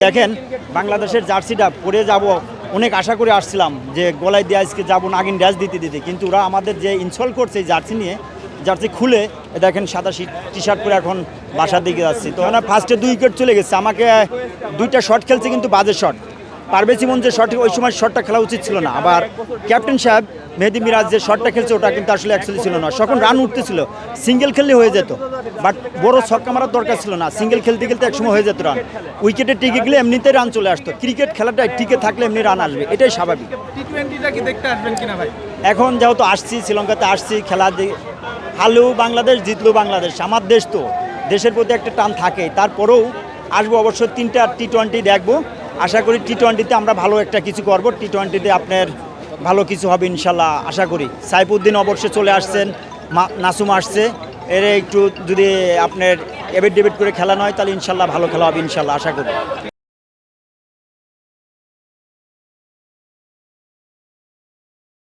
দেখেন বাংলাদেশের জার্সিটা পরে যাব অনেক আশা করে আসছিলাম যে গলায় দিয়ে আজকে যাবো নাগিন ড্যাশ দিতে কিন্তু ওরা আমাদের যে ইনস্টল করছে এই জার্সি নিয়ে জার্সি খুলে দেখেন সাদা টি শার্ট পরে এখন বাসার দিকে যাচ্ছি তো ওখানে ফার্স্টে 2 উইকেট চলে গেছে আমাকে 2টা শট খেলছে কিন্তু বাজে শট পারভেজ ইমন যে শট ওই সময় শটটা খেলা উচিত ছিল না আবার ক্যাপ্টেন সাহেব মেহেদী মিরাজ যে শটটা খেলছে ওটা কিন্তু আসলে অ্যাকচুয়ালি ছিল না তখন রান উঠতেছিল সিঙ্গেল খেললে হয়ে যেত বাট বড় ছক্কা মারার দরকার ছিল না সিঙ্গেল খেলতে খেলতে একসময় হয়ে যেত রান উইকেটে টিকে গেলে এমনিতে রান চলে আসতো ক্রিকেট খেলাটা টিকে থাকলে এমনি রান আসবে এটাই স্বাভাবিক টি-20টা কি দেখতে আসবেন কিনা ভাই? এখন যেহেতু আসছি শ্রীলঙ্কাতে আসছি খেলা হারলেও বাংলাদেশ জিতলেও বাংলাদেশ আমার দেশ তো দেশের প্রতি একটা টান থাকে তারপরেও আসবো অবশ্য 3টা টি-20 দেখবো আশা করি টি-20তে আমরা ভালো একটা কিছু করব টি-20তে আপনার ভালো কিছু হবে ইনশাল্লাহ আশা করি সাইফুদ্দিন অবশ্যই চলে আসছেন নাসুম আসছে এর একটু যদি আপনার এবেট ডেবেট করে খেলা নয় তাহলে ইনশাল্লাহ ভালো খেলা হবে ইনশাল্লাহ আশা করি।